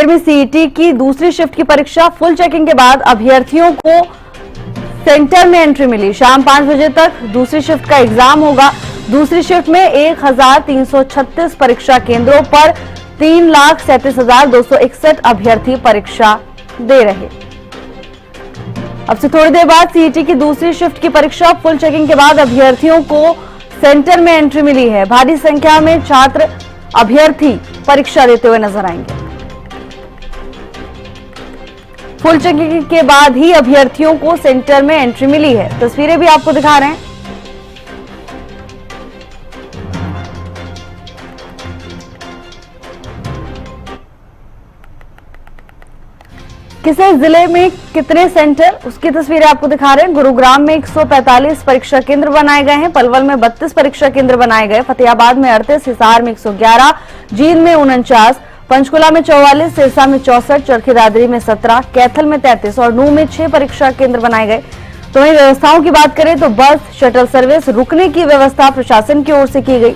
देर में सीईटी की दूसरी शिफ्ट की परीक्षा फुल चेकिंग के बाद अभ्यर्थियों को सेंटर में एंट्री मिली। शाम 5 बजे तक दूसरी शिफ्ट का एग्जाम होगा। दूसरी शिफ्ट में 1336 परीक्षा केंद्रों पर 3,37,261 अभ्यर्थी परीक्षा दे रहे। अब से थोड़ी देर बाद सीईटी की दूसरी शिफ्ट की परीक्षा फुल चेकिंग के बाद अभ्यर्थियों को सेंटर में एंट्री मिली है। भारी संख्या में छात्र अभ्यर्थी परीक्षा देते हुए नजर आएंगे। फुल चेकिंग के बाद ही अभ्यर्थियों को सेंटर में एंट्री मिली है। तस्वीरें भी आपको दिखा रहे हैं। किस जिले में कितने सेंटर, उसकी तस्वीरें आपको दिखा रहे हैं। गुरुग्राम में 145 परीक्षा केंद्र बनाए गए हैं। पलवल में 32 परीक्षा केंद्र बनाए गए। फतेहाबाद में 38, हिसार में 111, जींद में 49, पंचकुला में 44, सिरसा में 64, चरखी दादरी में 17, कैथल में 33 और नूंह में 6 परीक्षा केंद्र बनाए गए। तो वहीं व्यवस्थाओं की बात करें तो बस, शटल सर्विस, रुकने की व्यवस्था प्रशासन की ओर से की गई।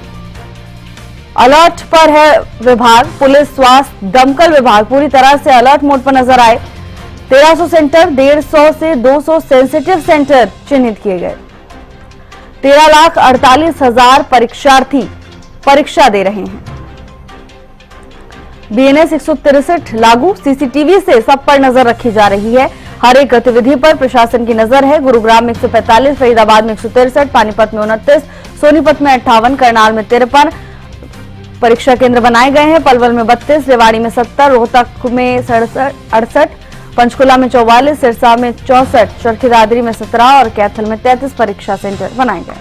अलर्ट पर है विभाग। पुलिस, स्वास्थ्य, दमकल विभाग पूरी तरह से अलर्ट मोड पर नजर आए। 1300 सेंटर, 150 से 200 सेंसिटिव सेंटर चिन्हित किए गए। 13,48,000 परीक्षार्थी परीक्षा दे रहे हैं। बीएनएस 163 लागू। सीसीटीवी से सब पर नजर रखी जा रही है। हर एक गतिविधि पर प्रशासन की नजर है। गुरुग्राम में 145, फरीदाबाद में 163, पानीपत में 29, सोनीपत में 58, करनाल में 53 परीक्षा केंद्र बनाए गए हैं। पलवल में 32, रेवाड़ी में 70, रोहतक में 68, पंचकुला में 44, सिरसा में 64, चरखी दादरी में 17 और कैथल में 33 परीक्षा सेंटर बनाए गए।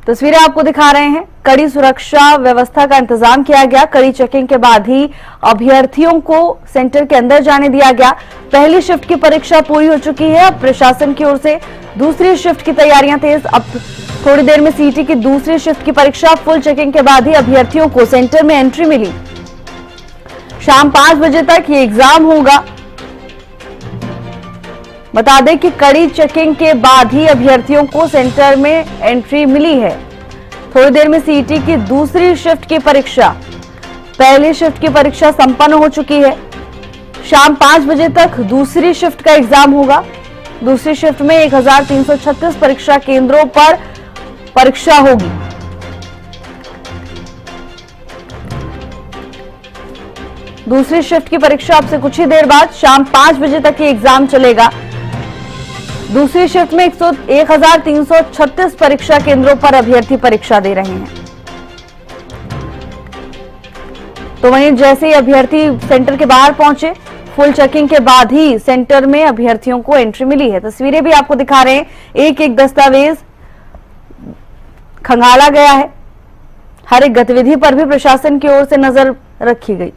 तस्वीरें आपको दिखा रहे हैं। कड़ी सुरक्षा व्यवस्था का इंतजाम किया गया। कड़ी चेकिंग के बाद ही अभ्यर्थियों को सेंटर के अंदर जाने दिया गया। पहली शिफ्ट की परीक्षा पूरी हो चुकी है। अब प्रशासन की ओर से दूसरी शिफ्ट की तैयारियां तेज। अब थोड़ी देर में सीईटी की दूसरी शिफ्ट की परीक्षा फुल चेकिंग के बाद ही अभ्यर्थियों को सेंटर में एंट्री मिली। शाम 5 बजे तक ये एग्जाम होगा। बता दें कि कड़ी चेकिंग के बाद ही अभ्यर्थियों को सेंटर में एंट्री मिली है। थोड़ी देर में सीईटी की दूसरी शिफ्ट की परीक्षा, पहली शिफ्ट की परीक्षा संपन्न हो चुकी है। शाम 5 बजे तक दूसरी शिफ्ट का एग्जाम होगा। दूसरी शिफ्ट में 1336 परीक्षा केंद्रों पर परीक्षा होगी। दूसरी शिफ्ट की परीक्षा अब से कुछ ही देर बाद शाम 5 बजे तक ये एग्जाम चलेगा। दूसरी शिफ्ट में 1336 परीक्षा केंद्रों पर अभ्यर्थी परीक्षा दे रहे हैं। तो वहीं जैसे ही अभ्यर्थी सेंटर के बाहर पहुंचे, फुल चेकिंग के बाद ही सेंटर में अभ्यर्थियों को एंट्री मिली है। तस्वीरें भी आपको दिखा रहे हैं। एक एक दस्तावेज खंगाला गया है। हर एक गतिविधि पर भी प्रशासन की ओर से नजर रखी गई।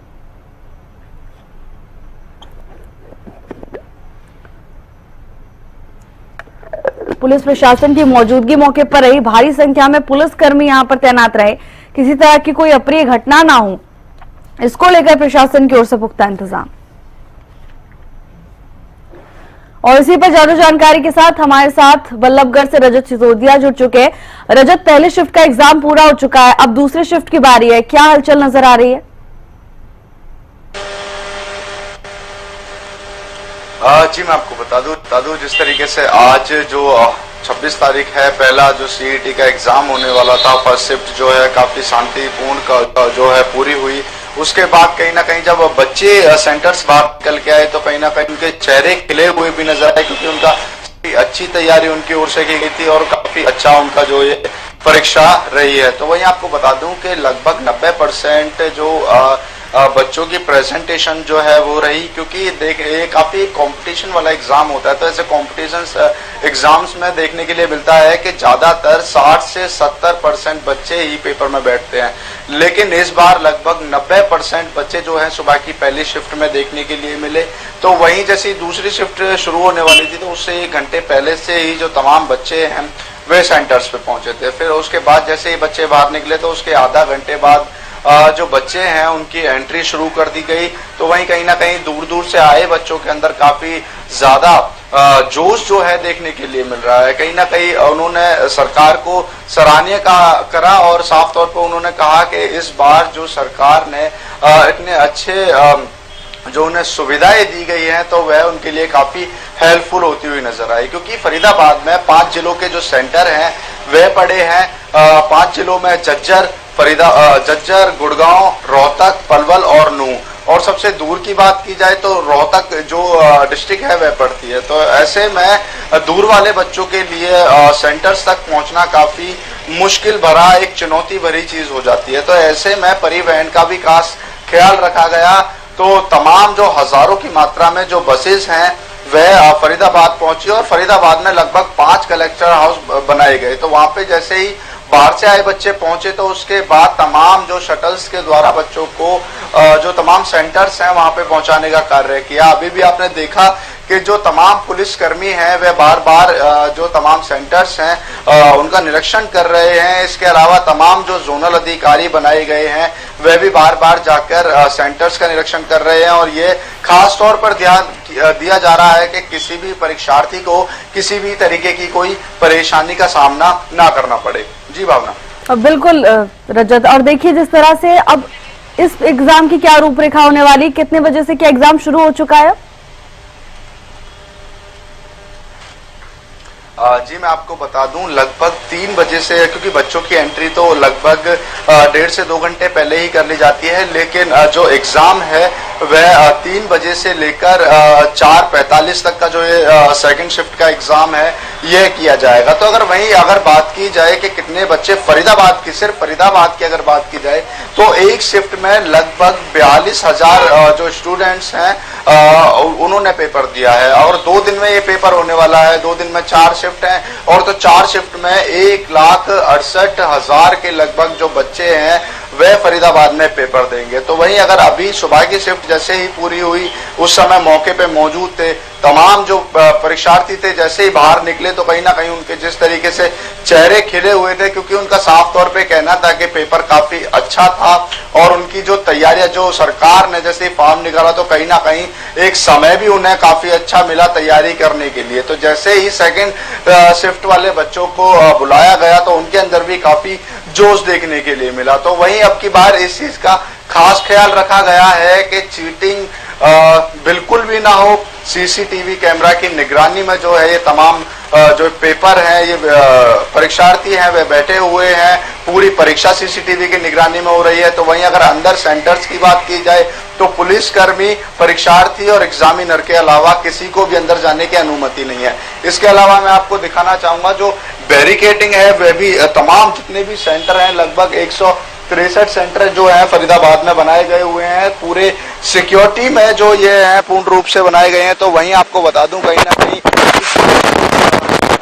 पुलिस प्रशासन की मौजूदगी मौके पर रही। भारी संख्या में पुलिसकर्मी यहां पर तैनात रहे। किसी तरह की कोई अप्रिय घटना ना हो, इसको लेकर प्रशासन की ओर से पुख्ता इंतजाम। और इसी पर ज्यादा जानकारी के साथ हमारे साथ बल्लभगढ़ से रजत सिसोदिया जुड़ चुके हैं। रजत, पहले शिफ्ट का एग्जाम पूरा हो चुका है, अब दूसरे शिफ्ट की बारी है, क्या हलचल नजर आ रही है? जी मैं आपको बता दूं जिस तरीके से आज जो 26 तारीख है, पहला जो सीईटी का एग्जाम होने वाला था, फर्स्ट शिफ्ट जो है काफी शांतिपूर्ण का जो है पूरी हुई। उसके बाद कहीं ना कहीं जब बच्चे सेंटर्स बाहर निकल के आए तो कहीं ना कहीं उनके चेहरे खिले हुए भी नजर आए, क्योंकि उनका अच्छी तैयारी उनकी ओर से की गई थी और काफी अच्छा उनका जो ये परीक्षा रही है। तो वही आपको बता दूं कि लगभग 90% जो बच्चों की प्रेजेंटेशन जो है वो रही, क्योंकि ये काफी कंपटीशन वाला एग्जाम होता है। तो ऐसे कंपटीशन एग्जाम्स में देखने के लिए मिलता है कि ज्यादातर 60 से 70% बच्चे ही पेपर में बैठते हैं, लेकिन इस बार लगभग 90% बच्चे जो है सुबह की पहली शिफ्ट में देखने के लिए मिले। तो वहीं जैसी दूसरी शिफ्ट शुरू होने वाली थी तो उससे 1 घंटे पहले से ही जो तमाम बच्चे हैं वे सेंटर्स पे पहुंचे थे। फिर उसके बाद जैसे ही बच्चे बाहर निकले तो उसके आधा घंटे बाद जो बच्चे हैं उनकी एंट्री शुरू कर दी गई। तो वहीं कहीं ना कहीं दूर दूर से आए बच्चों के अंदर काफी ज्यादा जोश जो है देखने के लिए मिल रहा है। कहीं ना कहीं उन्होंने सरकार को सराहनीय करा और साफ तौर पर उन्होंने कहा कि इस बार जो सरकार ने इतने अच्छे जो उन्हें सुविधाएं दी गई हैं तो वह उनके लिए काफी हेल्पफुल होती हुई नजर आई, क्योंकि फरीदाबाद में 5 जिलों के जो सेंटर हैं वह पड़े हैं। 5 जिलों में झज्जर, झज्जर, गुड़गांव, रोहतक, पलवल और नूंह, और सबसे दूर की बात की जाए तो रोहतक जो डिस्ट्रिक्ट है वह पड़ती है। तो ऐसे में दूर वाले बच्चों के लिए सेंटर्स तक पहुंचना काफी मुश्किल भरा, एक चुनौती भरी चीज हो जाती है। तो ऐसे में परिवहन का भी खास ख्याल रखा गया। तो तमाम जो हजारों की मात्रा में जो बसेस हैं वह फरीदाबाद पहुंची और फरीदाबाद में लगभग 5 कलेक्टर हाउस बनाए गए। तो वहां पे जैसे ही बाहर से आए बच्चे पहुंचे तो उसके बाद तमाम जो शटल्स के द्वारा बच्चों को जो तमाम सेंटर्स हैं वहां पे पहुंचाने का कार्य किया। अभी भी आपने देखा कि जो तमाम पुलिसकर्मी हैं वे बार बार जो तमाम सेंटर्स हैं उनका निरीक्षण कर रहे हैं। इसके अलावा तमाम जो जोनल अधिकारी बनाए गए हैं वे भी बार बार जाकर सेंटर्स का निरीक्षण कर रहे हैं और ये खास तौर पर ध्यान दिया जा रहा है कि किसी भी परीक्षार्थी को किसी भी तरीके की कोई परेशानी का सामना ना करना पड़े। जी भावना। बिल्कुल रजत, और देखिए जिस तरह से अब इस एग्जाम की क्या रूपरेखा होने वाली, कितने बजे से क्या एग्जाम शुरू हो चुका है? जी मैं आपको बता दूं लगभग 3 बजे से, क्योंकि बच्चों की एंट्री तो लगभग 1.5 से 2 घंटे पहले ही कर ली जाती है, लेकिन जो एग्जाम है वह 3 बजे से लेकर 4:45 तक का जो ये सेकंड शिफ्ट का एग्जाम है यह किया जाएगा। तो अगर बात की जाए कि कितने बच्चे फरीदाबाद की, सिर्फ फरीदाबाद की अगर बात की जाए तो एक शिफ्ट में लगभग 42,000 जो स्टूडेंट्स हैं उन्होंने पेपर दिया है और 2 दिन में ये पेपर होने वाला है। 2 दिन में 4 शिफ्ट हैं और तो 4 शिफ्ट में 1,68,000 के लगभग जो बच्चे हैं वे फरीदाबाद में पेपर देंगे। तो वहीं अगर अभी सुबह की शिफ्ट जैसे ही पूरी हुई उस समय मौके पे मौजूद थे तमाम जो परीक्षार्थी थे, जैसे ही बाहर निकले तो कहीं ना कहीं उनके जिस तरीके से चेहरे खिले हुए थे, क्योंकि उनका साफ तौर पे कहना था कि पेपर काफी अच्छा था और उनकी जो तैयारियां जो सरकार ने जैसे फॉर्म निकाला तो कहीं ना कहीं एक समय भी उन्हें काफी अच्छा मिला तैयारी करने के लिए। तो जैसे ही सेकंड शिफ्ट वाले बच्चों को बुलाया गया तो उनके अंदर भी काफी जोश देखने के लिए मिला। तो वहीं अब की बार इस चीज का खास ख्याल रखा गया है कि चीटिंग बिल्कुल भी ना हो। सीसीटीवी कैमरा की निगरानी में जो है ये तमाम जो पेपर है, ये परीक्षार्थी हैं वे बैठे हुए हैं, पूरी परीक्षा सीसीटीवी की निगरानी में हो रही है। तो वहीं अगर अंदर सेंटर्स की बात की जाए तो पुलिसकर्मी, परीक्षार्थी और एग्जामिनर के अलावा किसी को भी अंदर जाने की अनुमति नहीं है। इसके अलावा मैं आपको दिखाना चाहूंगा जो बैरिकेडिंग है वह भी तमाम जितने भी सेंटर हैं लगभग 163 सेंटर जो है फरीदाबाद में बनाए गए हुए हैं, पूरे सिक्योरिटी में जो ये है पूर्ण रूप से बनाए गए हैं। तो वहीं आपको बता दूं कहीं ना कहीं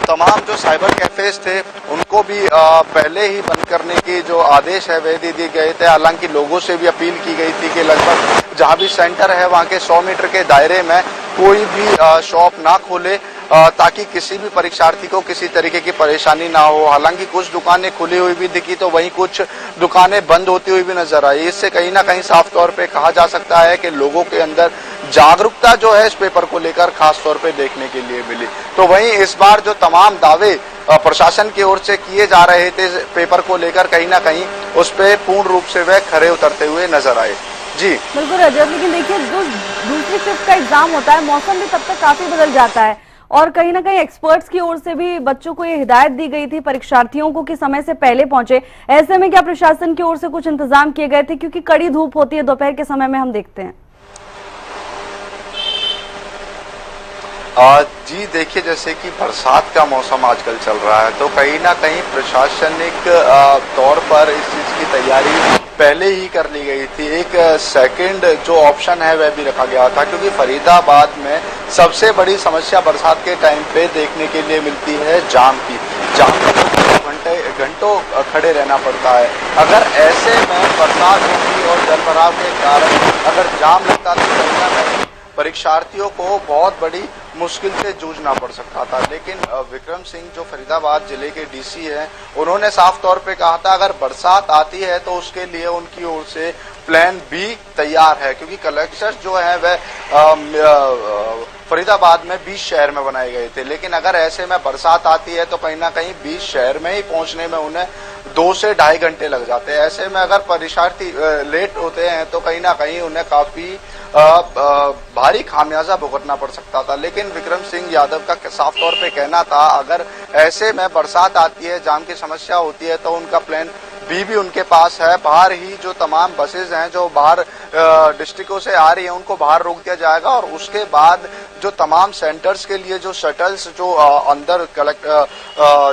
तमाम जो साइबर कैफेज थे उनको भी पहले ही बंद करने की जो आदेश है वह दे दिए गए थे। हालांकि लोगों से भी अपील की गई थी कि लगभग जहां भी सेंटर है वहां के 100 मीटर के दायरे में कोई भी शॉप ना खोले ताकि किसी भी परीक्षार्थी को किसी तरीके की परेशानी ना हो। हालांकि कुछ दुकानें खुली हुई भी दिखी तो वहीं कुछ दुकानें बंद होती हुई भी नजर आई। इससे कहीं ना कहीं साफ तौर पे कहा जा सकता है कि लोगों के अंदर जागरूकता जो है इस पेपर को लेकर खास तौर पे देखने के लिए मिली। तो वहीं इस बार जो तमाम दावे प्रशासन की ओर से किए जा रहे थे पेपर को लेकर कहीं ना कहीं उस पर पूर्ण रूप से वह खरे उतरते हुए नजर आए। जी बिल्कुल रजत, लेकिन देखिए जो दूसरी शिफ्ट का एग्जाम होता है मौसम भी तब तक काफी बदल जाता है और कहीं ना कहीं एक्सपर्ट्स की ओर से भी बच्चों को ये हिदायत दी गई थी परीक्षार्थियों को कि समय से पहले पहुंचे। ऐसे में क्या प्रशासन की ओर से कुछ इंतजाम किए गए थे, क्योंकि कड़ी धूप होती है दोपहर के समय में हम देखते हैं? जी देखिए, जैसे कि बरसात का मौसम आजकल चल रहा है तो कहीं ना कहीं प्रशासनिक तौर पर इस चीज की तैयारी पहले ही कर ली गई थी। एक सेकंड जो ऑप्शन है वह भी रखा गया था, क्योंकि फरीदाबाद में सबसे बड़ी समस्या बरसात के टाइम पे देखने के लिए मिलती है जाम की। जाम में घंटों खड़े रहना पड़ता है। अगर ऐसे में बरसात होगी और जलभराव के कारण अगर जाम लगता तो कहीं ना कहीं परीक्षार्थियों को बहुत बड़ी मुश्किल से जूझना पड़ सकता था। लेकिन विक्रम सिंह जो फरीदाबाद जिले के डीसी हैं, उन्होंने साफ तौर पे कहा था अगर बरसात आती है तो उसके लिए उनकी ओर से प्लान बी तैयार है, क्योंकि कलेक्टर जो है वह फरीदाबाद में 20 शहर में बनाए गए थे। लेकिन अगर ऐसे में बरसात आती है तो कहीं ना कहीं 20 शहर में ही पहुंचने में उन्हें 2 से ढाई घंटे लग जाते हैं। ऐसे में अगर परीक्षार्थी लेट होते हैं तो कहीं ना कहीं उन्हें काफी भारी खामियाजा भुगतना पड़ सकता था। लेकिन विक्रम सिंह यादव का साफ तौर पे कहना था अगर ऐसे में बरसात आती है, जाम की समस्या होती है, तो उनका प्लान बी भी उनके पास है। बाहर ही जो तमाम बसेज हैं जो बाहर डिस्ट्रिक्टों से आ रही हैं उनको बाहर रोक दिया जाएगा और उसके बाद जो तमाम सेंटर्स के लिए जो शटल्स जो अंदर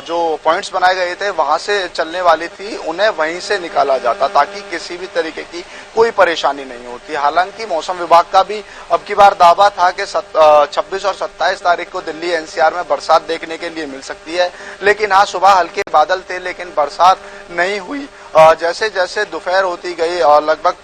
जो पॉइंट्स बनाए गए थे वहां से चलने वाली थी, उन्हें वहीं से निकाला जाता ताकि किसी भी तरीके की कोई परेशानी नहीं होती। हालांकि मौसम विभाग का भी अब की बार दावा था कि 26 और 27 तारीख को दिल्ली एनसीआर में बरसात देखने के लिए मिल सकती है। लेकिन हाँ, सुबह हल्के बादल थे लेकिन बरसात नहीं हुई। जैसे जैसे दोपहर होती गई और लगभग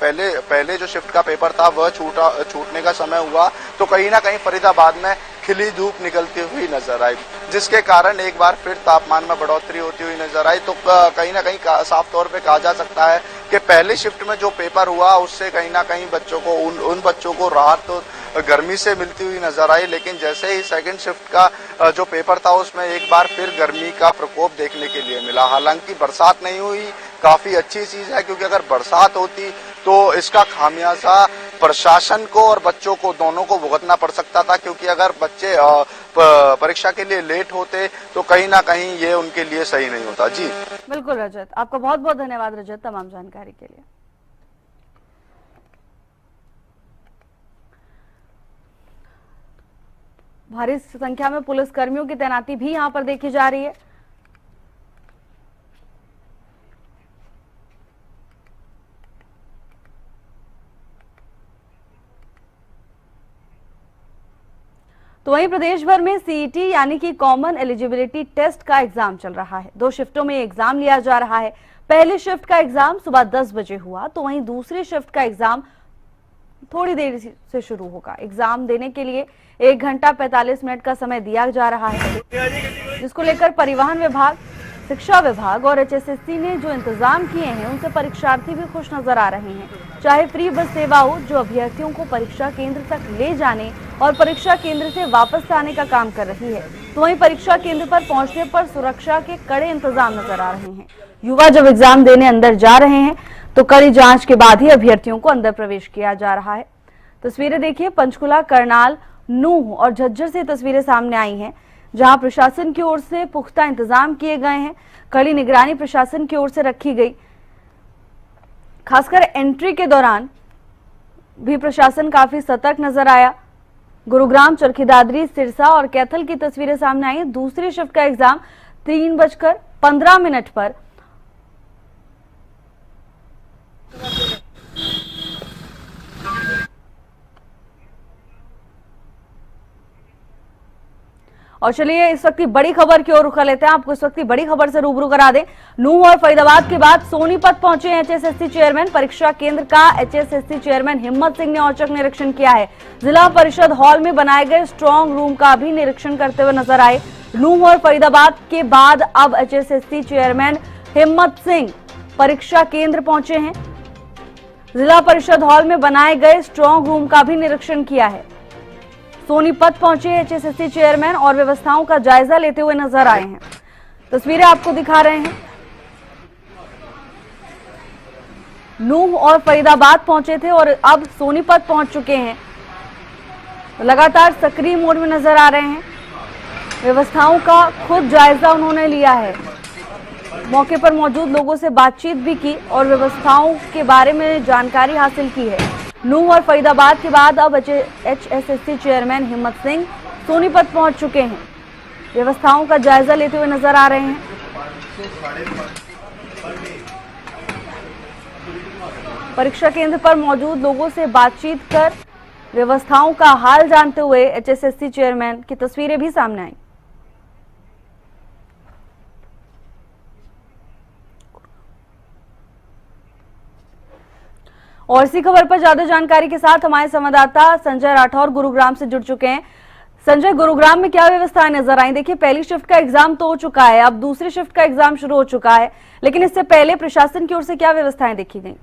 पहले जो शिफ्ट का पेपर था वह छूटने का समय हुआ तो कहीं ना कहीं फरीदाबाद में खिली धूप निकलती हुई नजर आई, जिसके कारण एक बार फिर तापमान में बढ़ोतरी होती हुई नजर आई। तो कहीं ना कहीं साफ तौर पे कहा जा सकता है कि पहले शिफ्ट में जो पेपर हुआ उससे कहीं ना कहीं बच्चों को उन बच्चों को राहत तो गर्मी से मिलती हुई नजर आई। लेकिन जैसे ही सेकंड शिफ्ट का जो पेपर था उसमें एक बार फिर गर्मी का प्रकोप देखने के लिए मिला। हालांकि बरसात नहीं हुई, काफी अच्छी चीज है, क्योंकि अगर बरसात होती तो इसका खामियाजा प्रशासन को और बच्चों को दोनों को भुगतना पड़ सकता था, क्योंकि अगर बच्चे परीक्षा के लिए लेट होते तो कहीं ना कहीं ये उनके लिए सही नहीं होता। जी बिल्कुल रजत, आपका बहुत बहुत धन्यवाद रजत तमाम जानकारी के लिए। भारी संख्या में पुलिस कर्मियों की तैनाती भी यहां पर देखी जा रही है। तो वहीं प्रदेश भर में सीईटी यानी कि कॉमन एलिजिबिलिटी टेस्ट का एग्जाम चल रहा है। 2 शिफ्टों में एग्जाम लिया जा रहा है। पहली शिफ्ट का एग्जाम सुबह 10 बजे हुआ तो वहीं दूसरी शिफ्ट का एग्जाम थोड़ी देर से शुरू होगा। एग्जाम देने के लिए 1 घंटा 45 मिनट का समय दिया जा रहा है, जिसको लेकर परिवहन विभाग, शिक्षा विभाग और एचएसएससी ने जो इंतजाम किए हैं उनसे परीक्षार्थी भी खुश नजर आ रहे हैं। चाहे फ्री बस सेवा हो जो अभ्यर्थियों को परीक्षा केंद्र तक ले जाने और परीक्षा केंद्र से वापस लाने का काम कर रही है, तो वहीं परीक्षा केंद्र पर पहुंचने पर सुरक्षा के कड़े इंतजाम नजर आ रहे हैं। युवा जब एग्जाम देने अंदर जा रहे हैं तो कड़ी जांच के बाद ही अभ्यर्थियों को अंदर प्रवेश किया जा रहा है। तस्वीरें देखिए, पंचकुला, करनाल, नूंह और झज्जर से तस्वीरें सामने आई हैं, जहां प्रशासन की ओर से पुख्ता इंतजाम किए गए हैं। कड़ी निगरानी प्रशासन की ओर से रखी गई। खासकर एंट्री के दौरान भी प्रशासन काफी सतर्क नजर आया। गुरुग्राम, चरखी दादरी, सिरसा और कैथल की तस्वीरें सामने आई। दूसरी शिफ्ट का एग्जाम 3:15 पर और चलिए इस वक्त की बड़ी खबर की ओर रुख लेते हैं। आपको इस वक्त की बड़ी खबर से रूबरू करा दें। नूंह और फरीदाबाद के बाद सोनीपत पहुंचे एचएसएससी चेयरमैन। परीक्षा केंद्र का एचएसएससी चेयरमैन हिम्मत सिंह ने औचक निरीक्षण किया है। जिला परिषद हॉल में बनाए गए स्ट्रांग रूम का भी निरीक्षण करते हुए नजर आए। नूंह और फरीदाबाद के बाद अब एचएसएससी चेयरमैन हिम्मत सिंह परीक्षा केंद्र पहुंचे हैं। जिला परिषद हॉल में बनाए गए स्ट्रांग रूम का भी निरीक्षण किया है। सोनीपत पहुंचे एचएसएससी चेयरमैन और व्यवस्थाओं का जायजा लेते हुए नजर आए हैं। तस्वीरें आपको दिखा रहे हैं। नूंह और फरीदाबाद पहुंचे थे और अब सोनीपत पहुंच चुके हैं। लगातार सक्रिय मोड में नजर आ रहे हैं। व्यवस्थाओं का खुद जायजा उन्होंने लिया है। मौके पर मौजूद लोगों से बातचीत भी की और व्यवस्थाओं के बारे में जानकारी हासिल की है। नूंह और फरीदाबाद के बाद अब एचएसएससी चेयरमैन हिम्मत सिंह सोनीपत पहुंच चुके हैं। व्यवस्थाओं का जायजा लेते हुए नजर आ रहे हैं। परीक्षा केंद्र पर मौजूद लोगों से बातचीत कर व्यवस्थाओं का हाल जानते हुए एचएसएससी चेयरमैन की तस्वीरें भी सामने आई। और इसी खबर पर ज्यादा जानकारी के साथ हमारे संवाददाता संजय राठौर गुरुग्राम से जुड़ चुके हैं। संजय, गुरुग्राम में क्या व्यवस्थाएं नजर आई? देखिए, पहली शिफ्ट का एग्जाम तो हो चुका है, अब दूसरी शिफ्ट का एग्जाम शुरू हो चुका है, लेकिन इससे पहले प्रशासन की ओर से क्या व्यवस्थाएं देखी गई?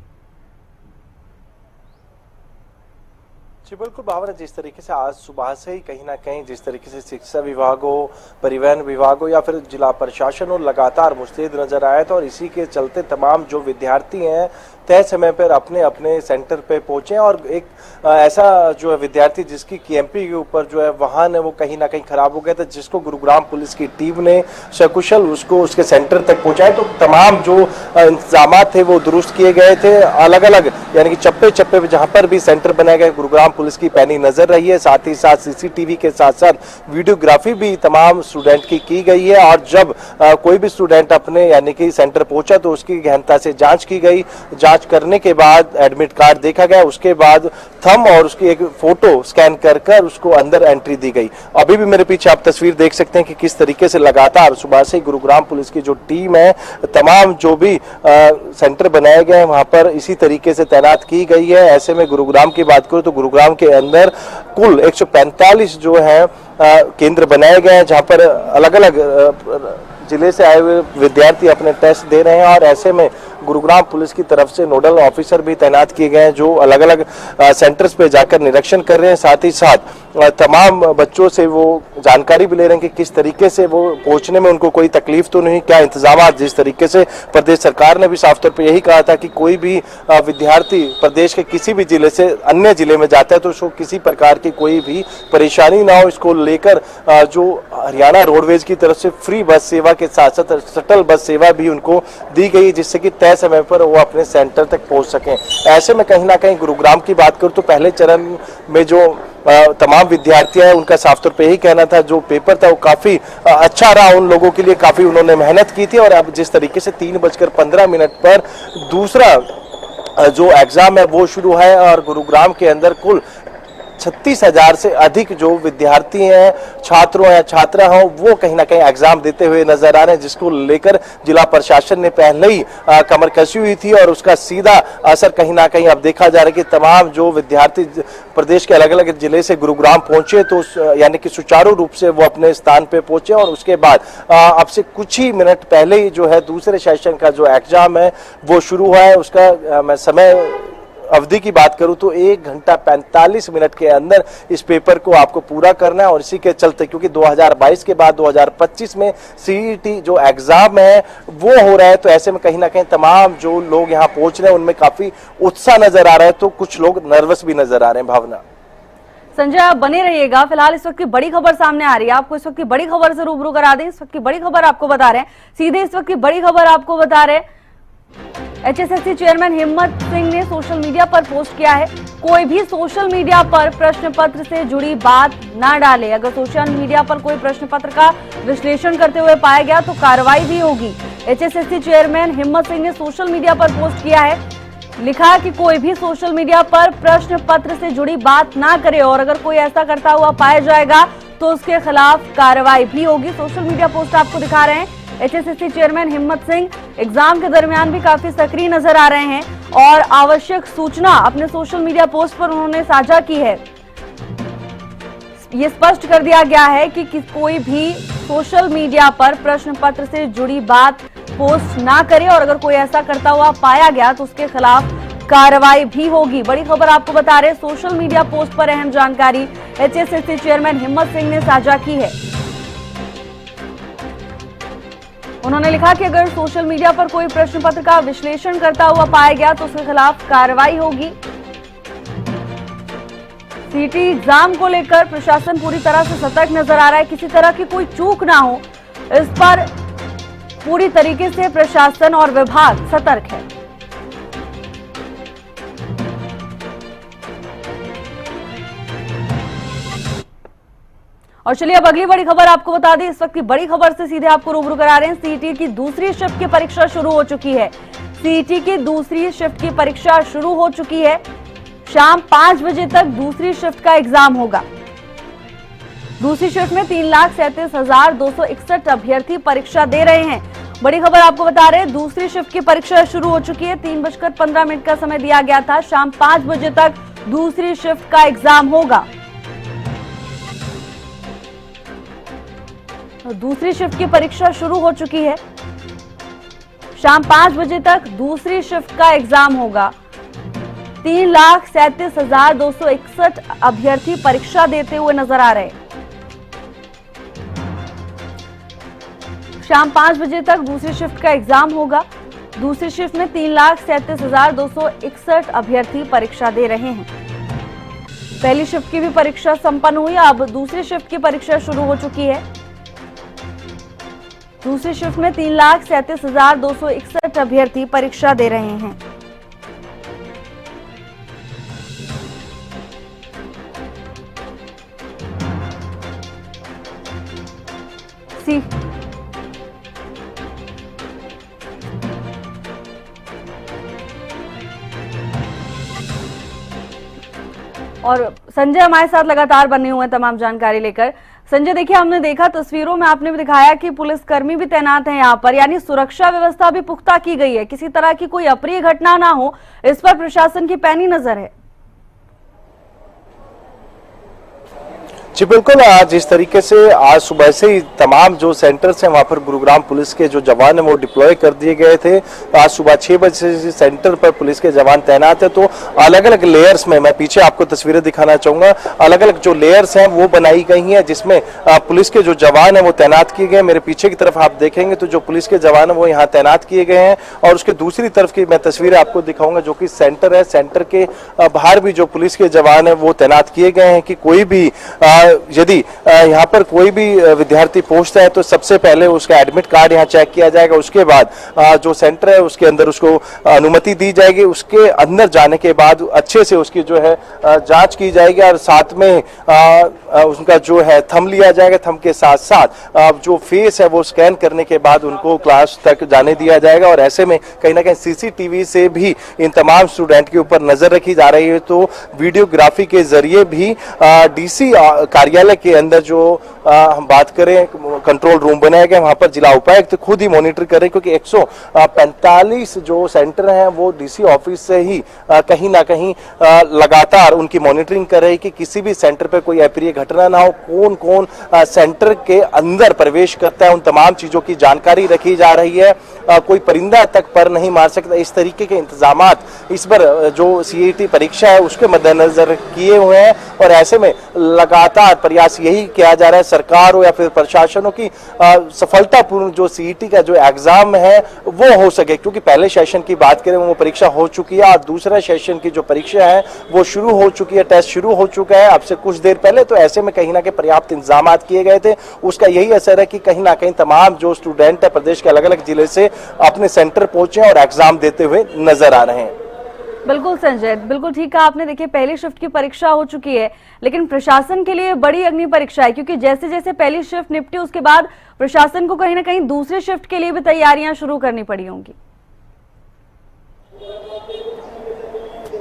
जी बिल्कुल भावना, जिस तरीके से आज सुबह से ही कहीं ना कहीं जिस तरीके से शिक्षा विभाग हो, परिवहन विभाग हो या फिर जिला प्रशासन हो लगातार मुस्तैद नजर आया था, और इसी के चलते तमाम जो विद्यार्थी हैं तय समय पर अपने अपने सेंटर पे पहुंचे। और एक ऐसा जो है विद्यार्थी जिसकी केएमपी के ऊपर जो है वाहन है वो कहीं ना कहीं खराब हो गया था, जिसको गुरुग्राम पुलिस की टीम ने सकुशल उसको उसके सेंटर तक पहुंचाया। तो तमाम जो इंतजाम थे वो दुरुस्त किए गए थे, अलग अलग यानी कि चप्पे चप्पे पे जहां पर भी सेंटर बनाए गए गुरुग्राम पुलिस की पैनी नजर रही है। साथ ही साथ सीसीटीवी के साथ साथ वीडियोग्राफी भी तमाम स्टूडेंट की गई है, और जब कोई भी स्टूडेंट अपने यानी कि सेंटर पहुंचा तो उसकी गहनता से जांच की गई। जांच करने के बाद एडमिट कार्ड देखा गया, उसके बाद थंब और उसकी एक फोटो स्कैन कर उसको अंदर एंट्री दी गई। अभी भी मेरे पीछे आप तस्वीर देख सकते हैं कि किस तरीके से लगातार सुबह से गुरुग्राम पुलिस की जो टीम है, तमाम जो भी सेंटर बनाए गए हैं वहां पर इसी तरीके से तैनात की गई है। ऐसे में गुरुग्राम की बात करूं तो गुरुग्राम के अंदर कुल 145 जो है केंद्र बनाए गए हैं, जहां पर अलग अलग जिले से आए हुए विद्यार्थी अपने टेस्ट दे रहे हैं। और ऐसे में गुरुग्राम पुलिस की तरफ से नोडल ऑफिसर भी तैनात किए गए हैं जो अलग अलग सेंटर्स पे जाकर निरीक्षण कर रहे हैं। साथ ही साथ तमाम बच्चों से वो जानकारी भी ले रहे हैं कि किस तरीके से वो पहुंचने में उनको कोई तकलीफ तो नहीं, क्या इंतजाम। जिस तरीके से प्रदेश सरकार ने भी साफ तौर पर यही कहा था कि कोई भी विद्यार्थी प्रदेश के किसी भी जिले से अन्य जिले में जाता है तो उसको किसी प्रकार की कोई भी परेशानी ना हो। इसको लेकर जो हरियाणा रोडवेज की तरफ से फ्री बस सेवा के साथ साथ शटल बस सेवा भी उनको दी गई, जिससे कि तय समय पर वो अपने सेंटर तक पहुंच सकें। ऐसे में कहीं ना कहीं गुरुग्राम की बात करूं तो पहले चरण में जो तमाम विद्यार्थी हैं उनका साफ तौर पे यही कहना था, जो पेपर था वो काफी अच्छा रहा उन लोगों के लिए, काफी उन्होंने मेहनत की थी। और अब जिस तरीके से 3:15 पर दूसरा जो एग्जाम है वो शुरू है, और गुरुग्राम के अंदर कुल 36,000 से अधिक जो विद्यार्थी हैं, छात्रों या छात्रा हो, वो कहीं ना कहीं एग्जाम देते हुए नजर आ रहे हैं, जिसको लेकर जिला प्रशासन ने पहले ही कमर कसी हुई थी। और उसका सीधा असर कहीं ना कहीं अब देखा जा रहा है कि तमाम जो विद्यार्थी प्रदेश के अलग अलग जिले से गुरुग्राम पहुंचे तो यानी कि सुचारू रूप से वो अपने स्थान पे पहुंचे। और उसके बाद अब से कुछ ही मिनट पहले ही जो है दूसरे सेशन का जो एग्जाम है वो शुरू हुआ है। उसका मैं समय अवधि की बात करूं तो 1 घंटा 45 मिनट के अंदर इस पेपर को आपको पूरा करना है। और इसी के चलते क्योंकि 2022 के बाद 2025 में सीईटी जो एग्जाम है वो हो रहा है, तो ऐसे में कहीं ना कहीं तमाम जो लोग यहाँ पहुंच रहे हैं उनमें काफी उत्साह नजर आ रहा है, तो कुछ लोग नर्वस भी नजर आ रहे हैं। भावना। संजय, आप बने रहिएगा। फिलहाल इस वक्त की बड़ी खबर सामने आ रही है, आपको इस वक्त की बड़ी खबर से रूबरू करा दें। इस वक्त की बड़ी खबर आपको बता रहे हैं, सीधे इस वक्त की बड़ी खबर आपको बता रहे हैं। एचएसएससी चेयरमैन हिम्मत सिंह ने सोशल मीडिया पर पोस्ट किया है, कोई भी सोशल मीडिया पर प्रश्न पत्र से जुड़ी बात ना डाले। अगर सोशल मीडिया पर कोई प्रश्न पत्र का विश्लेषण करते हुए पाया गया तो कार्रवाई भी होगी। एचएसएससी चेयरमैन हिम्मत सिंह ने सोशल मीडिया पर पोस्ट किया है, लिखा कि कोई भी सोशल मीडिया पर प्रश्न पत्र से जुड़ी बात ना करे, और अगर कोई ऐसा करता हुआ पाया जाएगा तो उसके खिलाफ कार्रवाई भी होगी। सोशल मीडिया पोस्ट आपको दिखा रहे हैं। एचएसएससी चेयरमैन हिम्मत सिंह एग्जाम के दरमियान भी काफी सक्रिय नजर आ रहे हैं, और आवश्यक सूचना अपने सोशल मीडिया पोस्ट पर उन्होंने साझा की है। ये स्पष्ट कर दिया गया है कि कोई भी सोशल मीडिया पर प्रश्न पत्र से जुड़ी बात पोस्ट ना करे, और अगर कोई ऐसा करता हुआ पाया गया तो उसके खिलाफ कार्रवाई भी होगी। बड़ी खबर आपको बता रहे, सोशल मीडिया पोस्ट पर अहम जानकारी एचएसएससी चेयरमैन हिम्मत सिंह ने साझा की है। उन्होंने लिखा कि अगर सोशल मीडिया पर कोई प्रश्न पत्र का विश्लेषण करता हुआ पाया गया तो उसके खिलाफ कार्रवाई होगी। सीटी एग्जाम को लेकर प्रशासन पूरी तरह से सतर्क नजर आ रहा है, किसी तरह की कोई चूक ना हो, इस पर पूरी तरीके से प्रशासन और विभाग सतर्क है। और चलिए अब अगली बड़ी खबर आपको बता दें। इस वक्त की बड़ी खबर से सीधे आपको रूबरू करा रहे हैं। सीईटी की दूसरी शिफ्ट की परीक्षा शुरू हो चुकी है। सीईटी की दूसरी शिफ्ट की परीक्षा शुरू हो चुकी है। शाम 5 बजे तक दूसरी शिफ्ट का एग्जाम होगा। दूसरी शिफ्ट में 3,37,261 अभ्यर्थी परीक्षा दे रहे हैं। बड़ी खबर आपको बता रहे हैं, दूसरी शिफ्ट की परीक्षा शुरू हो चुकी है। 3:15 का समय दिया गया था। शाम 5 बजे तक दूसरी शिफ्ट का एग्जाम होगा। दूसरी शिफ्ट की परीक्षा शुरू हो चुकी है। शाम 5 बजे तक दूसरी शिफ्ट का एग्जाम होगा। 3,37,261 अभ्यर्थी परीक्षा देते हुए नजर आ रहे हैं। शाम 5 बजे तक दूसरी शिफ्ट का एग्जाम होगा। दूसरी शिफ्ट में 3,37,261 अभ्यर्थी परीक्षा दे रहे हैं। पहली शिफ्ट की भी परीक्षा संपन्न हुई, अब दूसरी शिफ्ट की परीक्षा शुरू हो चुकी है। दूसरी शिफ्ट में 3,37,261 अभ्यर्थी परीक्षा दे रहे हैं। और संजय हमारे साथ लगातार बने हुए हैं तमाम जानकारी लेकर। संजय, देखिए, हमने देखा तस्वीरों में, आपने भी दिखाया कि पुलिसकर्मी भी तैनात हैं यहाँ पर, यानी सुरक्षा व्यवस्था भी पुख्ता की गई है। किसी तरह की कोई अप्रिय घटना ना हो, इस पर प्रशासन की पैनी नजर है। जी बिल्कुल, जिस तरीके से आज सुबह से ही तमाम जो सेंटर्स हैं वहां पर गुरुग्राम पुलिस के जो जवान हैं वो डिप्लॉय कर दिए गए थे। आज सुबह 6 बजे से सेंटर पर पुलिस के जवान तैनात है। तो अलग अलग लेयर्स में, मैं पीछे आपको तस्वीरें दिखाना चाहूंगा, अलग अलग जो लेयर्स हैं वो बनाई गई हैं जिसमें पुलिस के जो जवान हैं वो तैनात किए गए। मेरे पीछे की तरफ आप देखेंगे तो जो पुलिस के जवान है वो यहाँ तैनात किए गए हैं। और उसके दूसरी तरफ की मैं तस्वीरें आपको दिखाऊंगा जो कि सेंटर है। सेंटर के बाहर भी जो पुलिस के जवान है वो तैनात किए गए हैं कि कोई भी यदि यहाँ पर कोई भी विद्यार्थी पहुंचता है तो सबसे पहले उसका एडमिट कार्ड यहाँ चेक किया जाएगा। उसके बाद जो सेंटर है उसके अंदर उसको अनुमति दी जाएगी। उसके अंदर जाने के बाद अच्छे से उसकी जो है जांच की जाएगी और साथ में उनका जो है थंब लिया जाएगा। थंब के साथ साथ जो फेस है वो स्कैन करने के बाद उनको क्लास तक जाने दिया जाएगा। और ऐसे में कहीं ना कहीं सीसीटीवी से भी इन तमाम स्टूडेंट के ऊपर नजर रखी जा रही है। तो वीडियोग्राफी के जरिए भी डीसी कार्यालय के अंदर जो हम बात करें कंट्रोल रूम बनाया गया, वहां पर जिला उपायुक्त खुद ही मॉनिटर करें क्योंकि 145 जो सेंटर हैं वो डीसी ऑफिस से ही कहीं ना कहीं लगातार उनकी मॉनिटरिंग कर रही कि किसी भी सेंटर पर कोई अप्रिय घटना ना हो। कौन कौन सेंटर के अंदर प्रवेश करता है उन तमाम चीजों की जानकारी रखी जा रही है। कोई परिंदा तक पर नहीं मार सकता, इस तरीके के इंतजामात इस पर जो सीईटी परीक्षा है उसके मद्देनजर किए हुए हैं। और ऐसे में लगातार प्रयास यही किया जा रहा है सरकार हो या फिर प्रशासन हो कि सफलतापूर्ण जो सीईटी का जो एग्जाम है वो हो सके। क्योंकि पहले सेशन की बात करें वो परीक्षा हो चुकी है और दूसरा सेशन की जो परीक्षा है वो शुरू हो चुकी है, टेस्ट शुरू हो चुका है अब से कुछ देर पहले। तो ऐसे में कहीं ना कहीं पर्याप्त इंतजाम किए गए थे। उसका यही असर है कि कहीं ना कहीं तमाम जो स्टूडेंट है प्रदेश के अलग अलग जिले से अपने सेंटर पहुंचे और एग्जाम देते हुए नजर आ रहे हैं। बिल्कुल संजय, बिल्कुल ठीक कहा आपने। देखिए, पहली शिफ्ट की परीक्षा हो चुकी है लेकिन प्रशासन के लिए बड़ी अग्नि परीक्षा है क्योंकि जैसे जैसे पहली शिफ्ट निपटी उसके बाद प्रशासन को कहीं ना कहीं दूसरी शिफ्ट के लिए भी तैयारियां शुरू करनी पड़ी होंगी।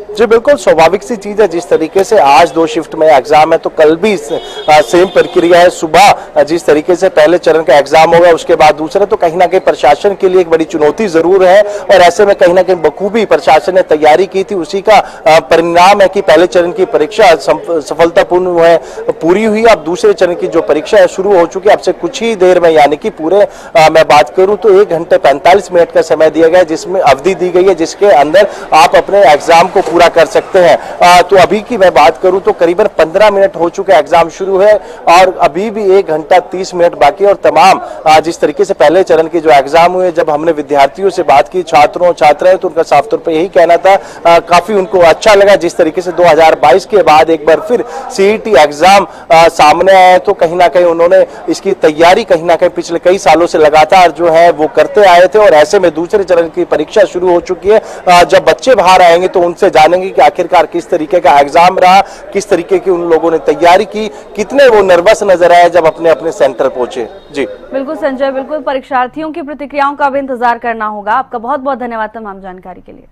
जी बिल्कुल, स्वाभाविक सी चीज है। जिस तरीके से आज 2 शिफ्ट में एग्जाम है तो कल भी सेम प्रक्रिया है। सुबह जिस तरीके से पहले चरण का एग्जाम होगा उसके बाद दूसरा, तो कहीं ना कहीं प्रशासन के लिए एक बड़ी चुनौती जरूर है। और ऐसे में कहीं ना कहीं बखूबी प्रशासन ने तैयारी की थी। उसी का परिणाम है कि पहले चरण की परीक्षा सफलतापूर्ण है पूरी हुई। अब दूसरे चरण की जो परीक्षा है शुरू हो चुकी है अब से कुछ ही देर में, यानी कि पूरे मैं बात करूं तो 1 घंटे 45 मिनट का समय दिया गया है जिसमें अवधि दी गई है जिसके अंदर आप अपने एग्जाम को पूरा कर सकते हैं। तो अभी की मैं बात करूं तो करीबन 15 मिनट हो चुके एग्जाम शुरू है और अभी भी 1 घंटा 30 मिनट बाकी। और तमाम जिस तरीके से पहले चरण के जो एग्जाम हुए, जब हमने विद्यार्थियों से बात की, छात्रों छात्राएं, तो उनका साफ तौर पर यही कहना था काफी उनको अच्छा लगा जिस तरीके से 2022 के बाद एक बार फिर सीईटी एग्जाम सामने आया। तो कहीं ना कहीं उन्होंने इसकी तैयारी कहीं ना कहीं पिछले कई सालों से लगातार जो है वो करते आए थे। और ऐसे में दूसरे चरण की परीक्षा शुरू हो चुकी है। जब बच्चे बाहर आएंगे तो उनसे जानेंगे कि आखिरकार किस तरीके का एग्जाम रहा, किस तरीके की उन लोगों ने तैयारी की, कितने वो नर्वस नजर आए जब अपने अपने सेंटर पहुंचे। जी बिल्कुल संजय, बिल्कुल परीक्षार्थियों की प्रतिक्रियाओं का भी इंतजार करना होगा। आपका बहुत बहुत धन्यवाद तमाम जानकारी के लिए।